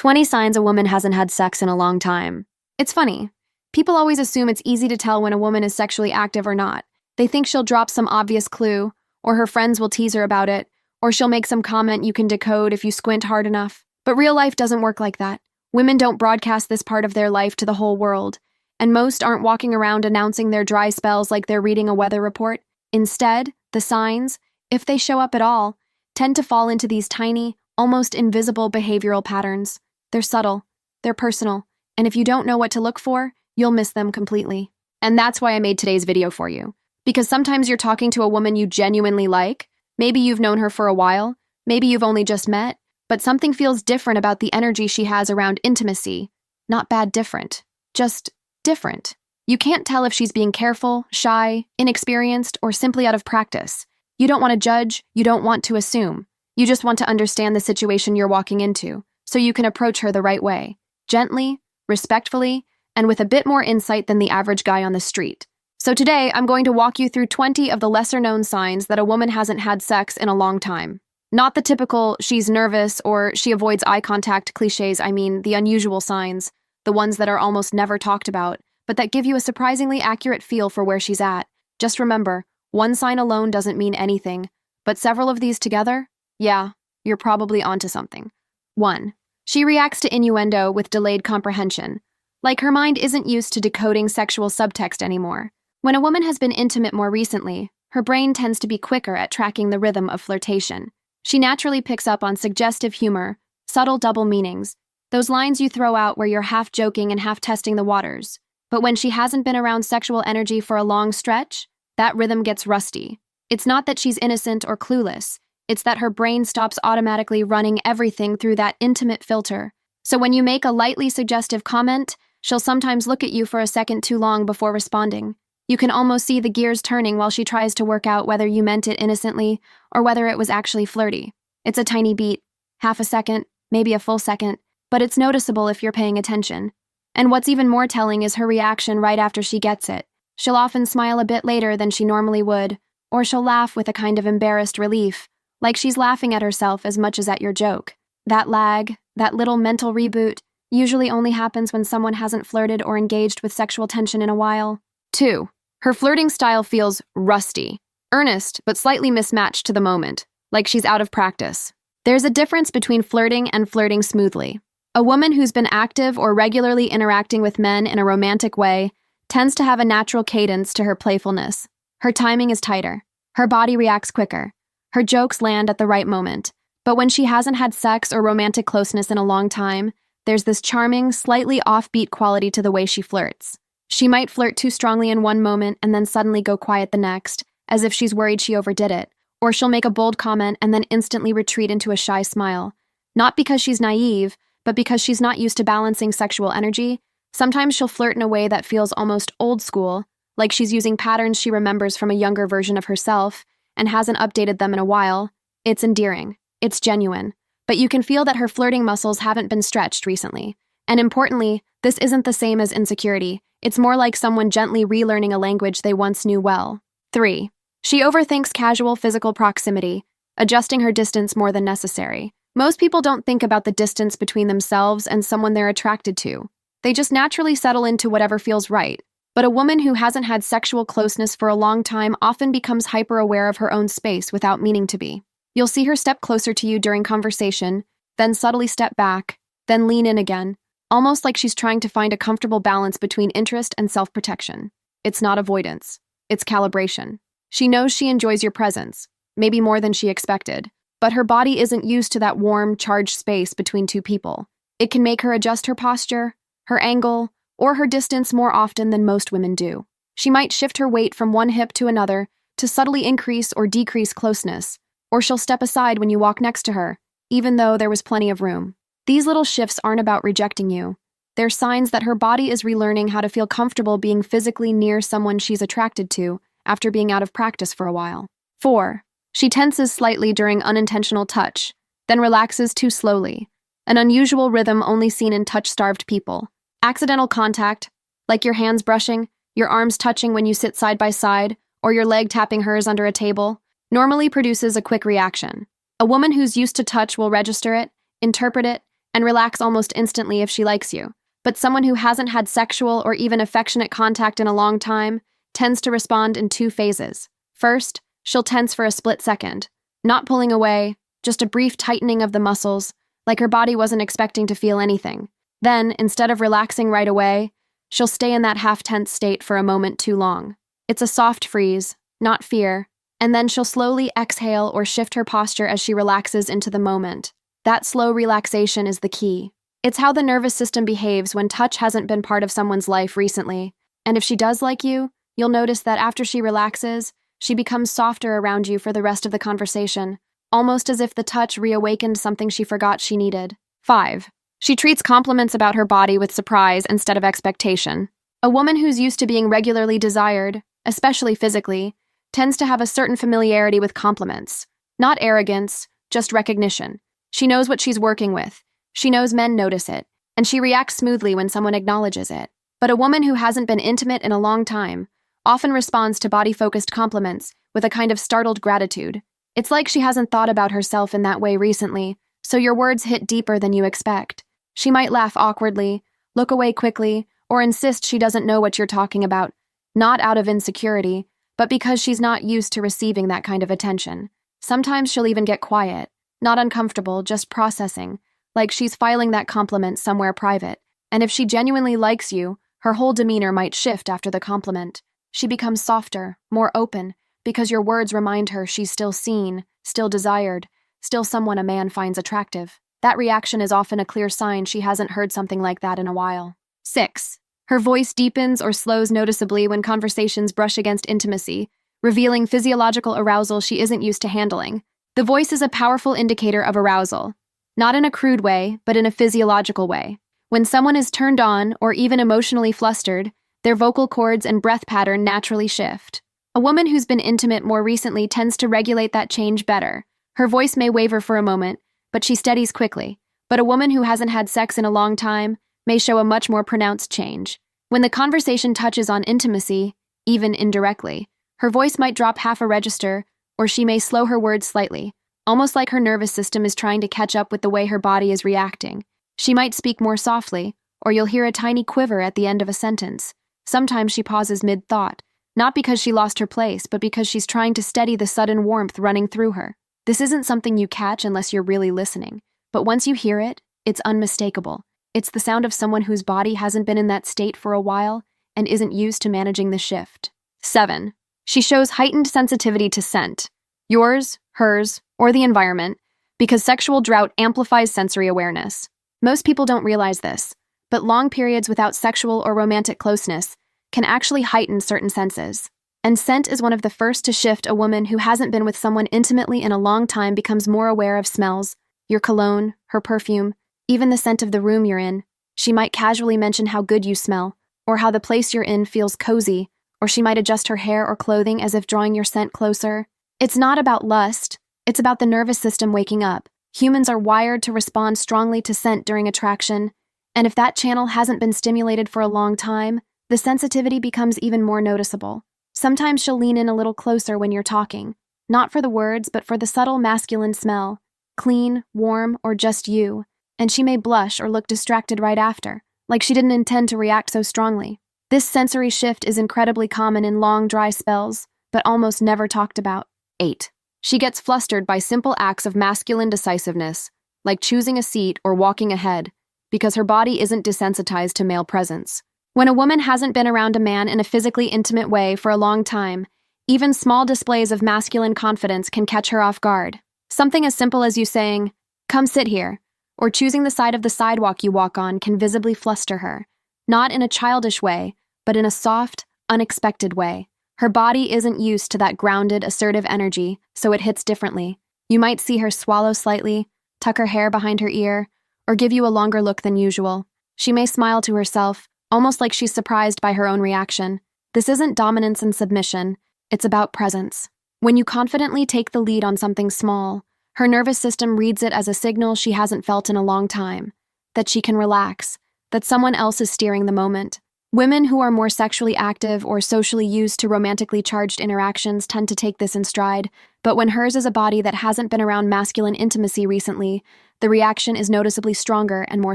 20 signs a woman hasn't had sex in a long time. It's funny. People always assume it's easy to tell when a woman is sexually active or not. They think she'll drop some obvious clue, or her friends will tease her about it, or she'll make some comment you can decode if you squint hard enough. But real life doesn't work like that. Women don't broadcast this part of their life to the whole world, and most aren't walking around announcing their dry spells like they're reading a weather report. Instead, the signs, if they show up at all, tend to fall into these tiny, almost invisible behavioral patterns. They're subtle, they're personal, and if you don't know what to look for, you'll miss them completely. And that's why I made today's video for you. Because sometimes you're talking to a woman you genuinely like, maybe you've known her for a while, maybe you've only just met, but something feels different about the energy she has around intimacy. Not bad different, just different. You can't tell if she's being careful, shy, inexperienced, or simply out of practice. You don't want to judge, you don't want to assume. You just want to understand the situation you're walking into, so you can approach her the right way. Gently, respectfully, and with a bit more insight than the average guy on the street. So today, I'm going to walk you through 20 of the lesser-known signs that a woman hasn't had sex in a long time. Not the typical, she's nervous, or she avoids eye contact cliches, I mean the unusual signs, the ones that are almost never talked about, but that give you a surprisingly accurate feel for where she's at. Just remember, one sign alone doesn't mean anything, but several of these together, yeah, you're probably onto something. 1. She reacts to innuendo with delayed comprehension. Like her mind isn't used to decoding sexual subtext anymore. When a woman has been intimate more recently, her brain tends to be quicker at tracking the rhythm of flirtation. She naturally picks up on suggestive humor, subtle double meanings, those lines you throw out where you're half joking and half testing the waters. But when she hasn't been around sexual energy for a long stretch, that rhythm gets rusty. It's not that she's innocent or clueless. It's that her brain stops automatically running everything through that intimate filter. So when you make a lightly suggestive comment, she'll sometimes look at you for a second too long before responding. You can almost see the gears turning while she tries to work out whether you meant it innocently or whether it was actually flirty. It's a tiny beat, half a second, maybe a full second, but it's noticeable if you're paying attention. And what's even more telling is her reaction right after she gets it. She'll often smile a bit later than she normally would, or she'll laugh with a kind of embarrassed relief, like she's laughing at herself as much as at your joke. That lag, that little mental reboot, usually only happens when someone hasn't flirted or engaged with sexual tension in a while. 2. Her flirting style feels rusty, earnest, but slightly mismatched to the moment, like she's out of practice. There's a difference between flirting and flirting smoothly. A woman who's been active or regularly interacting with men in a romantic way tends to have a natural cadence to her playfulness. Her timing is tighter. Her body reacts quicker. Her jokes land at the right moment. But when she hasn't had sex or romantic closeness in a long time, there's this charming, slightly offbeat quality to the way she flirts. She might flirt too strongly in one moment and then suddenly go quiet the next, as if she's worried she overdid it. Or she'll make a bold comment and then instantly retreat into a shy smile. Not because she's naive, but because she's not used to balancing sexual energy. Sometimes she'll flirt in a way that feels almost old school, like she's using patterns she remembers from a younger version of herself and hasn't updated them in a while. It's endearing. It's genuine. But you can feel that her flirting muscles haven't been stretched recently. And importantly, this isn't the same as insecurity. It's more like someone gently relearning a language they once knew well. 3. She overthinks casual physical proximity, adjusting her distance more than necessary. Most people don't think about the distance between themselves and someone they're attracted to. They just naturally settle into whatever feels right. But a woman who hasn't had sexual closeness for a long time often becomes hyper-aware of her own space without meaning to be. You'll see her step closer to you during conversation, then subtly step back, then lean in again, almost like she's trying to find a comfortable balance between interest and self-protection. It's not avoidance. It's calibration. She knows she enjoys your presence, maybe more than she expected, but her body isn't used to that warm, charged space between two people. It can make her adjust her posture, her angle, or her distance more often than most women do. She might shift her weight from one hip to another to subtly increase or decrease closeness, or she'll step aside when you walk next to her, even though there was plenty of room. These little shifts aren't about rejecting you. They're signs that her body is relearning how to feel comfortable being physically near someone she's attracted to after being out of practice for a while. 4. She tenses slightly during unintentional touch, then relaxes too slowly, an unusual rhythm only seen in touch-starved people. Accidental contact, like your hands brushing, your arms touching when you sit side by side, or your leg tapping hers under a table, normally produces a quick reaction. A woman who's used to touch will register it, interpret it, and relax almost instantly if she likes you. But someone who hasn't had sexual or even affectionate contact in a long time tends to respond in two phases. First, she'll tense for a split second, not pulling away, just a brief tightening of the muscles, like her body wasn't expecting to feel anything. Then, instead of relaxing right away, she'll stay in that half-tense state for a moment too long. It's a soft freeze, not fear, and then she'll slowly exhale or shift her posture as she relaxes into the moment. That slow relaxation is the key. It's how the nervous system behaves when touch hasn't been part of someone's life recently. And if she does like you, you'll notice that after she relaxes, she becomes softer around you for the rest of the conversation, almost as if the touch reawakened something she forgot she needed. 5. She treats compliments about her body with surprise instead of expectation. A woman who's used to being regularly desired, especially physically, tends to have a certain familiarity with compliments. Not arrogance, just recognition. She knows what she's working with. She knows men notice it, and she reacts smoothly when someone acknowledges it. But a woman who hasn't been intimate in a long time often responds to body-focused compliments with a kind of startled gratitude. It's like she hasn't thought about herself in that way recently, so your words hit deeper than you expect. She might laugh awkwardly, look away quickly, or insist she doesn't know what you're talking about, not out of insecurity, but because she's not used to receiving that kind of attention. Sometimes she'll even get quiet, not uncomfortable, just processing, like she's filing that compliment somewhere private. And if she genuinely likes you, her whole demeanor might shift after the compliment. She becomes softer, more open, because your words remind her she's still seen, still desired, still someone a man finds attractive. That reaction is often a clear sign she hasn't heard something like that in a while. 6. Her voice deepens or slows noticeably when conversations brush against intimacy, revealing physiological arousal she isn't used to handling. The voice is a powerful indicator of arousal, not in a crude way, but in a physiological way. When someone is turned on or even emotionally flustered, their vocal cords and breath pattern naturally shift. A woman who's been intimate more recently tends to regulate that change better. Her voice may waver for a moment, but she steadies quickly. But a woman who hasn't had sex in a long time may show a much more pronounced change. When the conversation touches on intimacy, even indirectly, her voice might drop half a register, or she may slow her words slightly, almost like her nervous system is trying to catch up with the way her body is reacting. She might speak more softly, or you'll hear a tiny quiver at the end of a sentence. Sometimes she pauses mid-thought, not because she lost her place, but because she's trying to steady the sudden warmth running through her. This isn't something you catch unless you're really listening, but once you hear it, it's unmistakable. It's the sound of someone whose body hasn't been in that state for a while and isn't used to managing the shift. 7. She shows heightened sensitivity to scent, yours, hers, or the environment, because sexual drought amplifies sensory awareness. Most people don't realize this, but long periods without sexual or romantic closeness can actually heighten certain senses. And scent is one of the first to shift. A woman who hasn't been with someone intimately in a long time becomes more aware of smells, your cologne, her perfume, even the scent of the room you're in. She might casually mention how good you smell, or how the place you're in feels cozy, or she might adjust her hair or clothing as if drawing your scent closer. It's not about lust, it's about the nervous system waking up. Humans are wired to respond strongly to scent during attraction, and if that channel hasn't been stimulated for a long time, the sensitivity becomes even more noticeable. Sometimes she'll lean in a little closer when you're talking, not for the words, but for the subtle masculine smell, clean, warm, or just you, and she may blush or look distracted right after, like she didn't intend to react so strongly. This sensory shift is incredibly common in long, dry spells, but almost never talked about. 8. She gets flustered by simple acts of masculine decisiveness, like choosing a seat or walking ahead, because her body isn't desensitized to male presence. When a woman hasn't been around a man in a physically intimate way for a long time, even small displays of masculine confidence can catch her off guard. Something as simple as you saying, "Come sit here," or choosing the side of the sidewalk you walk on can visibly fluster her. Not in a childish way, but in a soft, unexpected way. Her body isn't used to that grounded, assertive energy, so it hits differently. You might see her swallow slightly, tuck her hair behind her ear, or give you a longer look than usual. She may smile to herself, almost like she's surprised by her own reaction. This isn't dominance and submission, it's about presence. When you confidently take the lead on something small, her nervous system reads it as a signal she hasn't felt in a long time, that she can relax, that someone else is steering the moment. Women who are more sexually active or socially used to romantically charged interactions tend to take this in stride, But when hers is a body that hasn't been around masculine intimacy recently, the reaction is noticeably stronger and more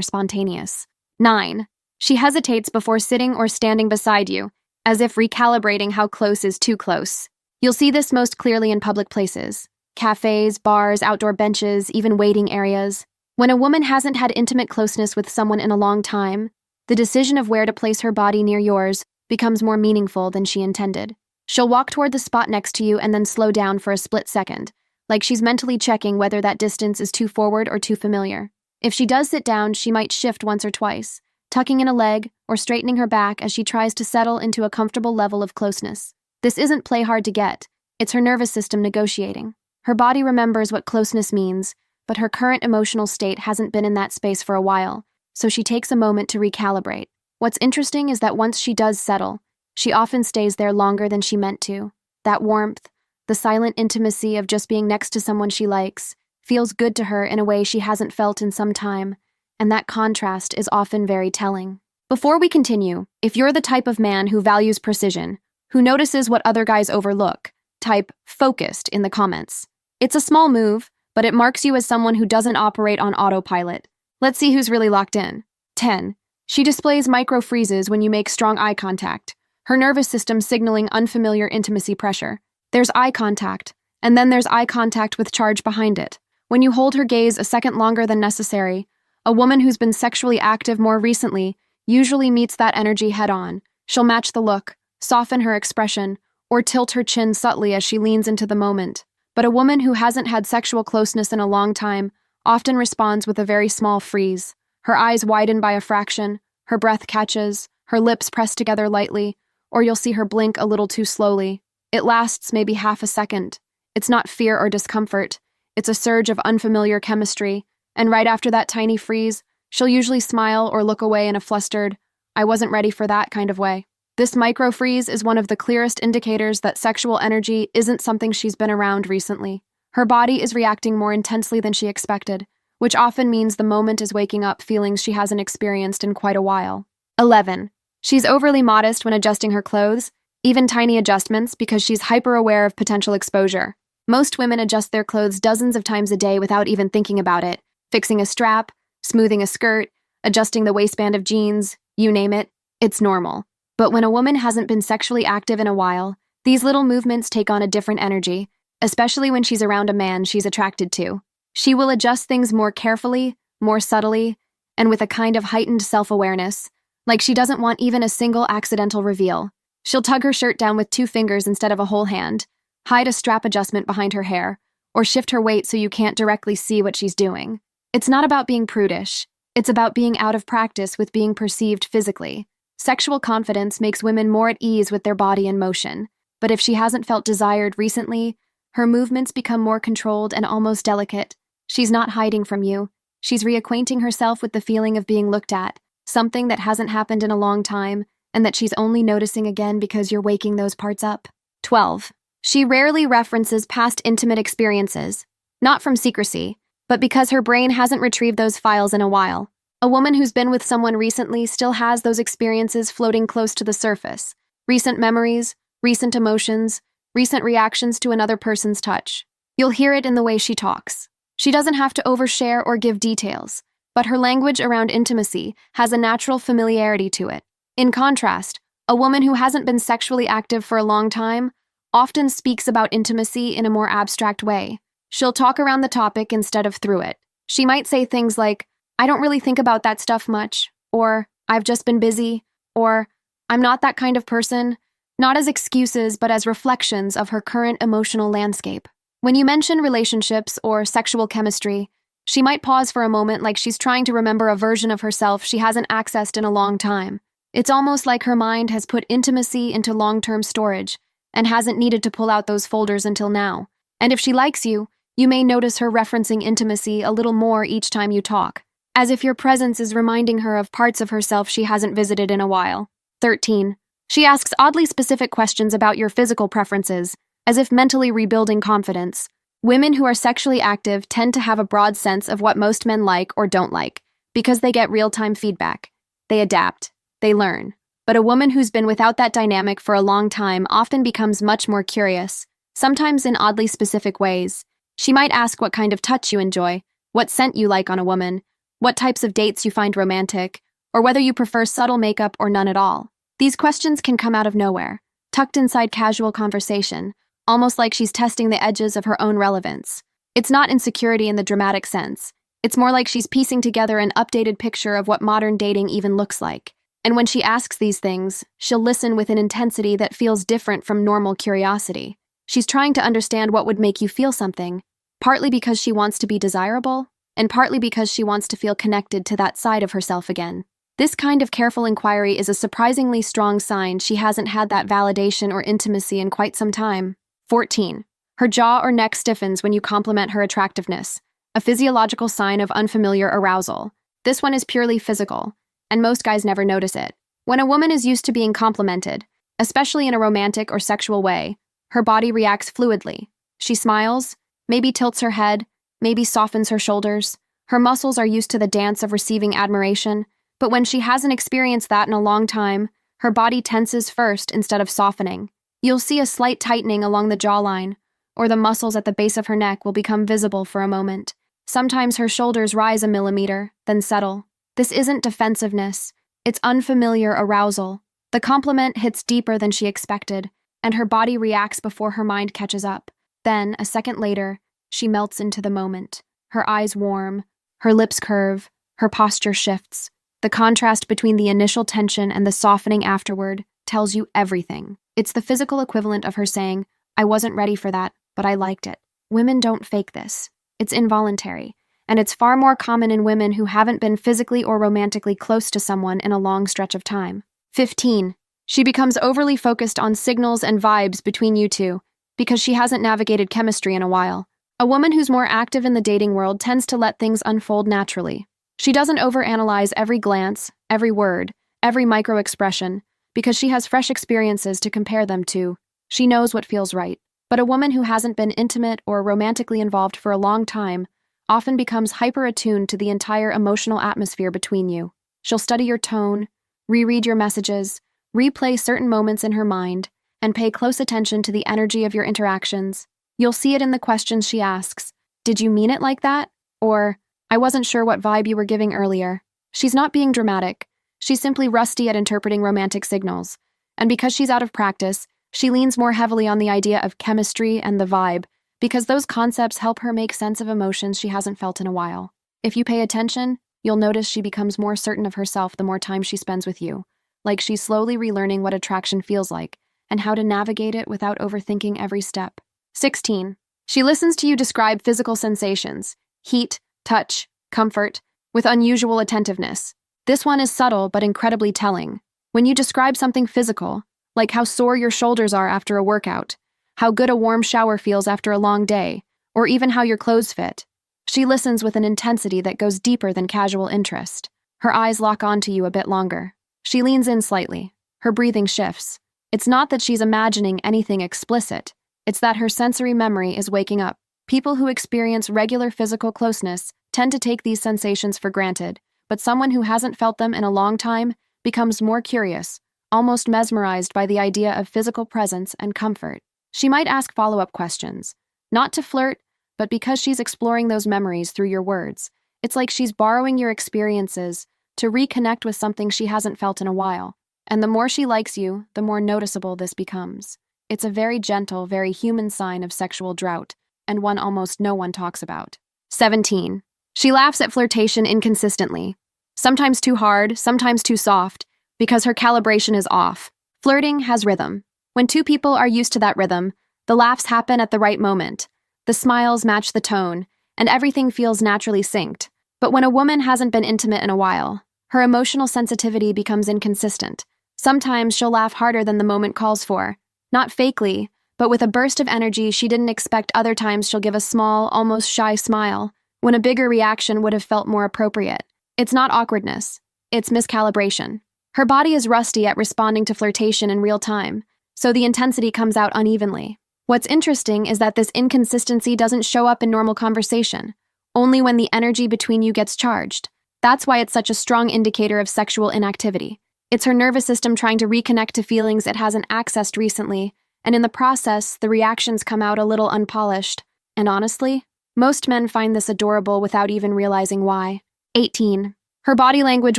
spontaneous. 9. She hesitates before sitting or standing beside you, as if recalibrating how close is too close. You'll see this most clearly in public places: cafes, bars, outdoor benches, even waiting areas. When a woman hasn't had intimate closeness with someone in a long time, the decision of where to place her body near yours becomes more meaningful than she intended. She'll walk toward the spot next to you and then slow down for a split second, like she's mentally checking whether that distance is too forward or too familiar. If she does sit down, she might shift once or twice, tucking in a leg or straightening her back as she tries to settle into a comfortable level of closeness. This isn't play hard to get, it's her nervous system negotiating. Her body remembers what closeness means, but her current emotional state hasn't been in that space for a while, so she takes a moment to recalibrate. What's interesting is that once she does settle, she often stays there longer than she meant to. That warmth, the silent intimacy of just being next to someone she likes, feels good to her in a way she hasn't felt in some time, and that contrast is often very telling. Before we continue, if you're the type of man who values precision, who notices what other guys overlook, type "focused" in the comments. It's a small move, but it marks you as someone who doesn't operate on autopilot. Let's see who's really locked in. 10. She displays micro-freezes when you make strong eye contact, her nervous system signaling unfamiliar intimacy pressure. There's eye contact, and then there's eye contact with charge behind it. When you hold her gaze a second longer than necessary, a woman who's been sexually active more recently usually meets that energy head-on. She'll match the look, soften her expression, or tilt her chin subtly as she leans into the moment. But a woman who hasn't had sexual closeness in a long time often responds with a very small freeze. Her eyes widen by a fraction, her breath catches, her lips press together lightly, or you'll see her blink a little too slowly. It lasts maybe half a second. It's not fear or discomfort. It's a surge of unfamiliar chemistry, and right after that tiny freeze, she'll usually smile or look away in a flustered, "I wasn't ready for that" kind of way. This micro-freeze is one of the clearest indicators that sexual energy isn't something she's been around recently. Her body is reacting more intensely than she expected, which often means the moment is waking up feelings she hasn't experienced in quite a while. 11. She's overly modest when adjusting her clothes, even tiny adjustments, because she's hyper-aware of potential exposure. Most women adjust their clothes dozens of times a day without even thinking about it, fixing a strap, smoothing a skirt, adjusting the waistband of jeans, you name it, it's normal. But when a woman hasn't been sexually active in a while, these little movements take on a different energy, especially when she's around a man she's attracted to. She will adjust things more carefully, more subtly, and with a kind of heightened self-awareness, like she doesn't want even a single accidental reveal. She'll tug her shirt down with 2 fingers instead of a whole hand, hide a strap adjustment behind her hair, or shift her weight so you can't directly see what she's doing. It's not about being prudish. It's about being out of practice with being perceived physically. Sexual confidence makes women more at ease with their body in motion, but if she hasn't felt desired recently, her movements become more controlled and almost delicate. She's not hiding from you. She's reacquainting herself with the feeling of being looked at, something that hasn't happened in a long time, and that she's only noticing again because you're waking those parts up. 12. She rarely references past intimate experiences, not from secrecy, but because her brain hasn't retrieved those files in a while. A woman who's been with someone recently still has those experiences floating close to the surface. Recent memories, recent emotions, recent reactions to another person's touch. You'll hear it in the way she talks. She doesn't have to overshare or give details, but her language around intimacy has a natural familiarity to it. In contrast, a woman who hasn't been sexually active for a long time often speaks about intimacy in a more abstract way. She'll talk around the topic instead of through it. She might say things like, "I don't really think about that stuff much," or "I've just been busy," or "I'm not that kind of person," not as excuses but as reflections of her current emotional landscape. When you mention relationships or sexual chemistry, she might pause for a moment like she's trying to remember a version of herself she hasn't accessed in a long time. It's almost like her mind has put intimacy into long-term storage and hasn't needed to pull out those folders until now. And if she likes you, you may notice her referencing intimacy a little more each time you talk, as if your presence is reminding her of parts of herself she hasn't visited in a while. 13. She asks oddly specific questions about your physical preferences, as if mentally rebuilding confidence. Women who are sexually active tend to have a broad sense of what most men like or don't like, because they get real-time feedback. They adapt. They learn. But a woman who's been without that dynamic for a long time often becomes much more curious. sometimes in oddly specific ways. She might ask what kind of touch you enjoy, what scent you like on a woman, what types of dates you find romantic, or whether you prefer subtle makeup or none at all. These questions can come out of nowhere, tucked inside casual conversation, almost like she's testing the edges of her own relevance. It's not insecurity in the dramatic sense. It's more like she's piecing together an updated picture of what modern dating even looks like. And when she asks these things, she'll listen with an intensity that feels different from normal curiosity. She's trying to understand what would make you feel something, partly because she wants to be desirable, and partly because she wants to feel connected to that side of herself again. This kind of careful inquiry is a surprisingly strong sign she hasn't had that validation or intimacy in quite some time. 14. Her jaw or neck stiffens when you compliment her attractiveness, a physiological sign of unfamiliar arousal. This one is purely physical, and most guys never notice it. When a woman is used to being complimented, especially in a romantic or sexual way, her body reacts fluidly. She smiles, maybe tilts her head, maybe softens her shoulders. Her muscles are used to the dance of receiving admiration, but when she hasn't experienced that in a long time, her body tenses first instead of softening. You'll see a slight tightening along the jawline, or the muscles at the base of her neck will become visible for a moment. Sometimes her shoulders rise a millimeter, then settle. This isn't defensiveness, it's unfamiliar arousal. The compliment hits deeper than she expected, and her body reacts before her mind catches up. Then, a second later, she melts into the moment. Her eyes warm, her lips curve, her posture shifts. The contrast between the initial tension and the softening afterward tells you everything. It's the physical equivalent of her saying, "I wasn't ready for that, but I liked it." Women don't fake this. It's involuntary, and it's far more common in women who haven't been physically or romantically close to someone in a long stretch of time. 15. She becomes overly focused on signals and vibes between you two because she hasn't navigated chemistry in a while. A woman who's more active in the dating world tends to let things unfold naturally. She doesn't overanalyze every glance, every word, every micro-expression, because she has fresh experiences to compare them to. She knows what feels right. But a woman who hasn't been intimate or romantically involved for a long time often becomes hyper-attuned to the entire emotional atmosphere between you. She'll study your tone, reread your messages, replay certain moments in her mind, and pay close attention to the energy of your interactions. You'll see it in the questions she asks. "Did you mean it like that?" Or, "I wasn't sure what vibe you were giving earlier." She's not being dramatic. She's simply rusty at interpreting romantic signals. And because she's out of practice, she leans more heavily on the idea of chemistry and the vibe, because those concepts help her make sense of emotions she hasn't felt in a while. If you pay attention, you'll notice she becomes more certain of herself the more time she spends with you, like she's slowly relearning what attraction feels like and how to navigate it without overthinking every step. 16. She listens to you describe physical sensations, heat, touch, comfort, with unusual attentiveness. This one is subtle but incredibly telling. When you describe something physical, like how sore your shoulders are after a workout, how good a warm shower feels after a long day, or even how your clothes fit, she listens with an intensity that goes deeper than casual interest. Her eyes lock onto you a bit longer. She leans in slightly. Her breathing shifts. It's not that she's imagining anything explicit. It's that her sensory memory is waking up. People who experience regular physical closeness tend to take these sensations for granted, but someone who hasn't felt them in a long time becomes more curious, almost mesmerized by the idea of physical presence and comfort. She might ask follow-up questions, not to flirt, but because she's exploring those memories through your words. It's like she's borrowing your experiences to reconnect with something she hasn't felt in a while. And the more she likes you, the more noticeable this becomes. It's a very gentle, very human sign of sexual drought, and one almost no one talks about. 17. She laughs at flirtation inconsistently. Sometimes too hard, sometimes too soft, because her calibration is off. Flirting has rhythm. When two people are used to that rhythm, the laughs happen at the right moment. The smiles match the tone, and everything feels naturally synced. But when a woman hasn't been intimate in a while, her emotional sensitivity becomes inconsistent. Sometimes she'll laugh harder than the moment calls for. Not fakely, but with a burst of energy she didn't expect. Other times she'll give a small, almost shy smile, when a bigger reaction would have felt more appropriate. It's not awkwardness. It's miscalibration. Her body is rusty at responding to flirtation in real time, so the intensity comes out unevenly. What's interesting is that this inconsistency doesn't show up in normal conversation, only when the energy between you gets charged. That's why it's such a strong indicator of sexual inactivity. It's her nervous system trying to reconnect to feelings it hasn't accessed recently, and in the process, the reactions come out a little unpolished. And honestly, most men find this adorable without even realizing why. 18. Her body language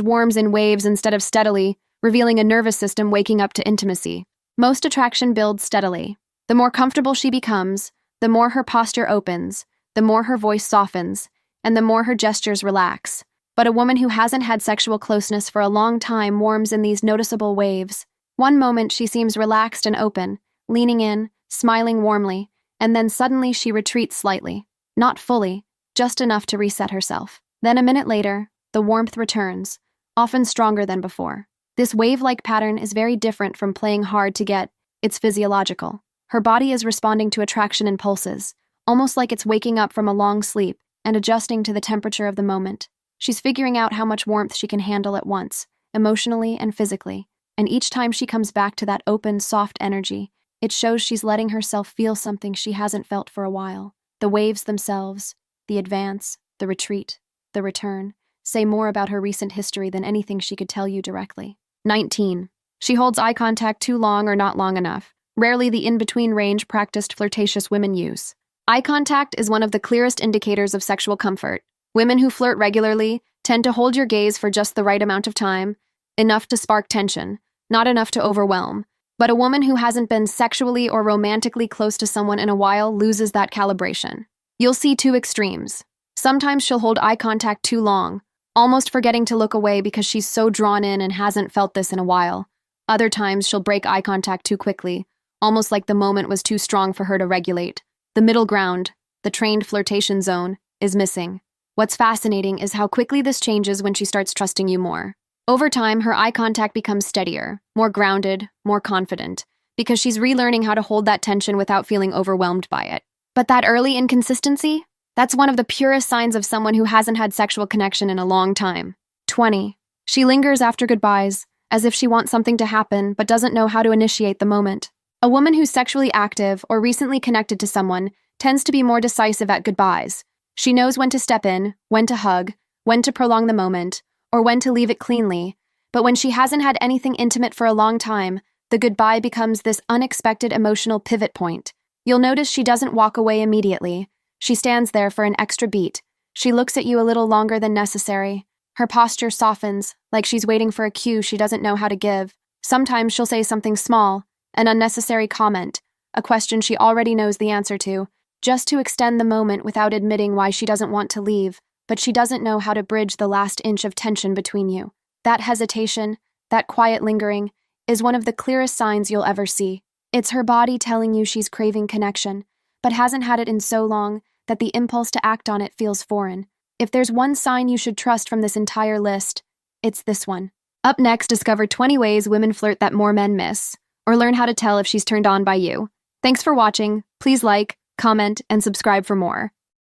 warms in waves instead of steadily, revealing a nervous system waking up to intimacy. Most attraction builds steadily. The more comfortable she becomes, the more her posture opens, the more her voice softens, and the more her gestures relax. But a woman who hasn't had sexual closeness for a long time warms in these noticeable waves. One moment she seems relaxed and open, leaning in, smiling warmly, and then suddenly she retreats slightly. Not fully, just enough to reset herself. Then a minute later, the warmth returns, often stronger than before. This wave-like pattern is very different from playing hard to get. It's physiological. Her body is responding to attraction and pulses, almost like it's waking up from a long sleep and adjusting to the temperature of the moment. She's figuring out how much warmth she can handle at once, emotionally and physically. And each time she comes back to that open, soft energy, it shows she's letting herself feel something she hasn't felt for a while. The waves themselves, the advance, the retreat, the return, say more about her recent history than anything she could tell you directly. 19. She holds eye contact too long or not long enough, rarely the in-between range practiced flirtatious women use. Eye contact is one of the clearest indicators of sexual comfort. Women who flirt regularly tend to hold your gaze for just the right amount of time, enough to spark tension, not enough to overwhelm. But a woman who hasn't been sexually or romantically close to someone in a while loses that calibration. You'll see two extremes. Sometimes she'll hold eye contact too long, almost forgetting to look away because she's so drawn in and hasn't felt this in a while. Other times she'll break eye contact too quickly, almost like the moment was too strong for her to regulate. The middle ground, the trained flirtation zone, is missing. What's fascinating is how quickly this changes when she starts trusting you more. Over time, her eye contact becomes steadier, more grounded, more confident, because she's relearning how to hold that tension without feeling overwhelmed by it. But that early inconsistency? That's one of the purest signs of someone who hasn't had sexual connection in a long time. 20. She lingers after goodbyes, as if she wants something to happen but doesn't know how to initiate the moment. A woman who's sexually active or recently connected to someone tends to be more decisive at goodbyes. She knows when to step in, when to hug, when to prolong the moment, or when to leave it cleanly. But when she hasn't had anything intimate for a long time, the goodbye becomes this unexpected emotional pivot point. You'll notice she doesn't walk away immediately. She stands there for an extra beat. She looks at you a little longer than necessary. Her posture softens, like she's waiting for a cue she doesn't know how to give. Sometimes she'll say something small, an unnecessary comment, a question she already knows the answer to, just to extend the moment without admitting why she doesn't want to leave, but she doesn't know how to bridge the last inch of tension between you. That hesitation, that quiet lingering, is one of the clearest signs you'll ever see. It's her body telling you she's craving connection, but hasn't had it in so long that the impulse to act on it feels foreign. If there's one sign you should trust from this entire list, it's this one. Up next, discover 20 ways women flirt that more men miss, or learn how to tell if she's turned on by you. Thanks for watching. Please like, comment, and subscribe for more.